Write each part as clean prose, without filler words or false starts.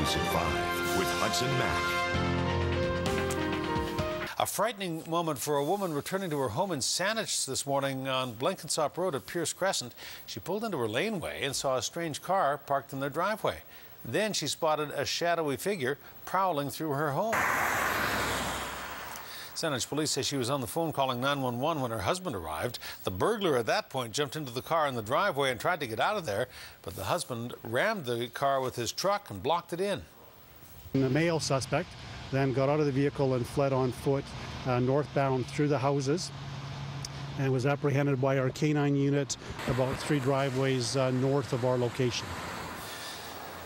News at 5 with Hudson Mack. A frightening moment for a woman returning to her home in Saanich this morning on Blenkinsop Road at Pierce Crescent. She pulled into her laneway and saw a strange car parked in their driveway. Then she spotted a shadowy figure prowling through her home. Saanich police say she was on the phone calling 911 when her husband arrived. The burglar at that point jumped into the car in the driveway and tried to get out of there, but the husband rammed the car with his truck and blocked it in. The male suspect then got out of the vehicle and fled on foot northbound through the houses and was apprehended by our canine unit about 3 driveways north of our location.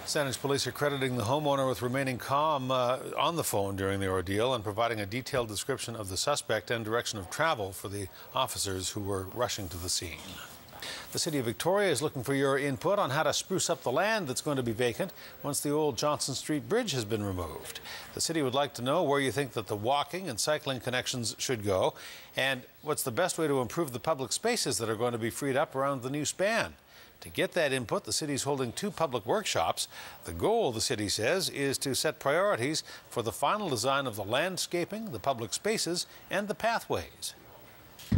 Saanich police are crediting the homeowner with remaining calm on the phone during the ordeal and providing a detailed description of the suspect and direction of travel for the officers who were rushing to the scene. The City of Victoria is looking for your input on how to spruce up the land that's going to be vacant once the old Johnson Street Bridge has been removed. The city would like to know where you think that the walking and cycling connections should go and what's the best way to improve the public spaces that are going to be freed up around the new span. To get that input, the city is holding 2 public workshops. The goal, the city says, is to set priorities for the final design of the landscaping, the public spaces, and the pathways.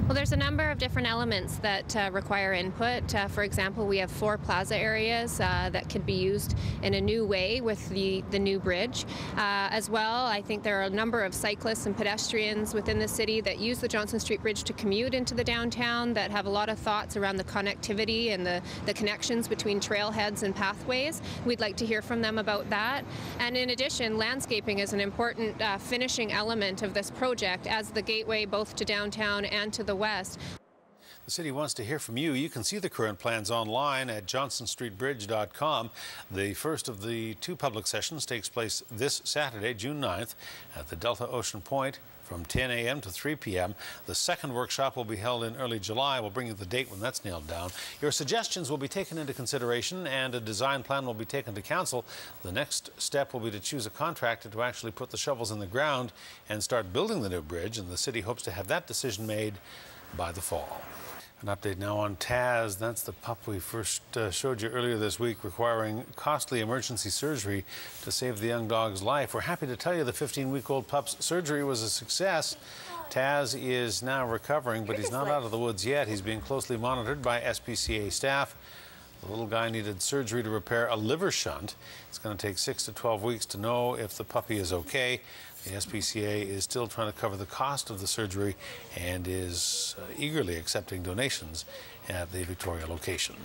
Well, there's a number of different elements that require input. For example, we have 4 plaza areas that could be used in a new way with the new bridge. As well, I think there are a number of cyclists and pedestrians within the city that use the Johnson Street Bridge to commute into the downtown that have a lot of thoughts around the connectivity and the connections between trailheads and pathways. We'd like to hear from them about that. And in addition, landscaping is an important finishing element of this project as the gateway both to downtown and to the west. The city wants to hear from you. You can see the current plans online at johnsonstreetbridge.com. The first of the 2 public sessions takes place this Saturday, June 9th, at the Delta Ocean Point from 10 a.m. to 3 p.m. The second workshop will be held in early July. We'll bring you the date when that's nailed down. Your suggestions will be taken into consideration and a design plan will be taken to council. The next step will be to choose a contractor to actually put the shovels in the ground and start building the new bridge, and the city hopes to have that decision made by the fall. An update now on Taz. That's the pup we first showed you earlier this week, requiring costly emergency surgery to save the young dog's life. We're happy to tell you the 15-week-old pup's surgery was a success. Taz is now recovering, but he's not out of the woods yet. He's being closely monitored by SPCA staff. The little guy needed surgery to repair a liver shunt. It's going to take 6 to 12 weeks to know if the puppy is okay. The SPCA is still trying to cover the cost of the surgery and is eagerly accepting donations at the Victoria location.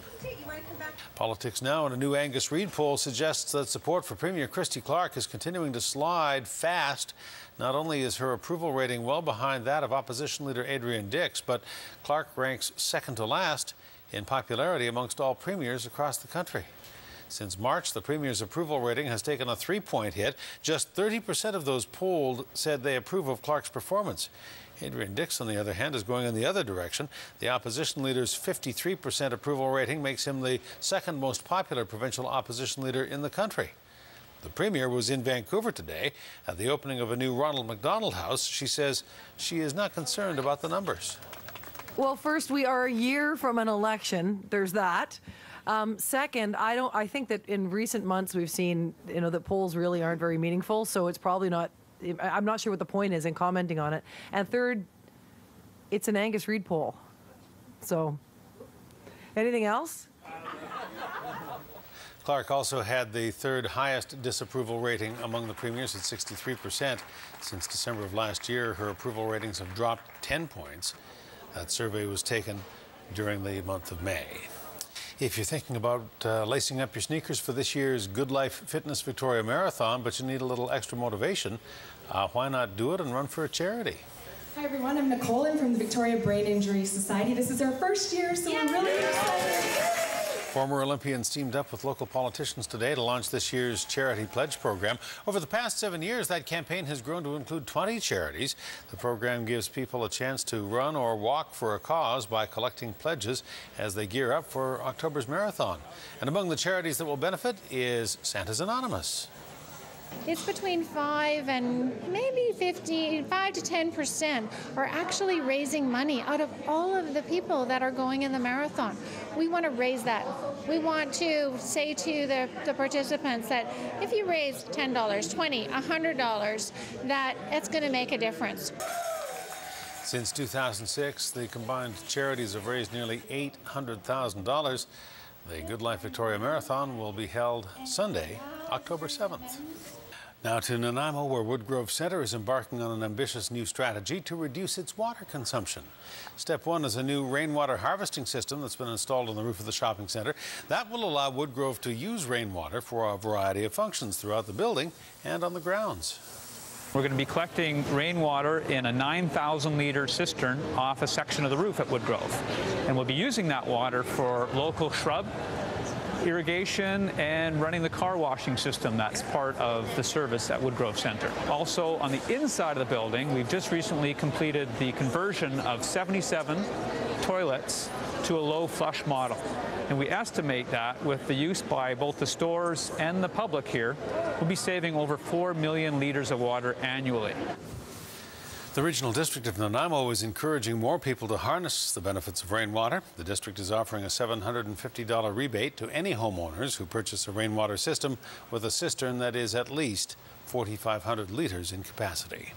Politics now, and a new Angus Reid poll suggests that support for Premier Christy Clark is continuing to slide fast. Not only is her approval rating well behind that of opposition leader Adrian Dix, but Clark ranks second to last in popularity amongst all premiers across the country. Since March, the Premier's approval rating has taken a 3-point hit. Just 30% of those polled said they approve of Clark's performance. Adrian Dix, on the other hand, is going in the other direction. The opposition leader's 53% approval rating makes him the second most popular provincial opposition leader in the country. The Premier was in Vancouver today at the opening of a new Ronald McDonald House. She says she is not concerned about the numbers. Well, first, we are a year from an election. There's that. Second, I think that in recent months we've seen, that polls really aren't very meaningful, so it's probably not, I'm not sure what the point is in commenting on it. And third, it's an Angus Reid poll. So, anything else? Clark also had the 3rd highest disapproval rating among the premiers at 63%. Since December of last year, her approval ratings have dropped 10 points. That survey was taken during the month of May. If you're thinking about lacing up your sneakers for this year's Good Life Fitness Victoria Marathon, but you need a little extra motivation, why not do it and run for a charity? Hi everyone, I'm Nicole. I'm from the Victoria Brain Injury Society. This is our first year, so we're really excited. Former Olympians teamed up with local politicians today to launch this year's Charity Pledge program. Over the past 7 years, that campaign has grown to include 20 charities. The program gives people a chance to run or walk for a cause by collecting pledges as they gear up for October's marathon. And among the charities that will benefit is Santa's Anonymous. It's between 5 and maybe 5 to 10% are actually raising money out of all of the people that are going in the marathon. We want to raise that. We want to say to the participants that if you raise $10, $20, $100, that it's going to make a difference. Since 2006, the combined charities have raised nearly $800,000. The Good Life Victoria Marathon will be held Sunday, October 7th. Now to Nanaimo, where Woodgrove Centre is embarking on an ambitious new strategy to reduce its water consumption. Step one is a new rainwater harvesting system that's been installed on the roof of the shopping centre. That will allow Woodgrove to use rainwater for a variety of functions throughout the building and on the grounds. We're going to be collecting rainwater in a 9,000-litre cistern off a section of the roof at Woodgrove. And we'll be using that water for local shrub irrigation and running the car washing system that's part of the service at Woodgrove Centre. Also, on the inside of the building, we've just recently completed the conversion of 77 toilets to a low flush model. And we estimate that with the use by both the stores and the public here, we'll be saving over 4 million litres of water annually. The Regional District of Nanaimo is encouraging more people to harness the benefits of rainwater. The district is offering a $750 rebate to any homeowners who purchase a rainwater system with a cistern that is at least 4,500 litres in capacity.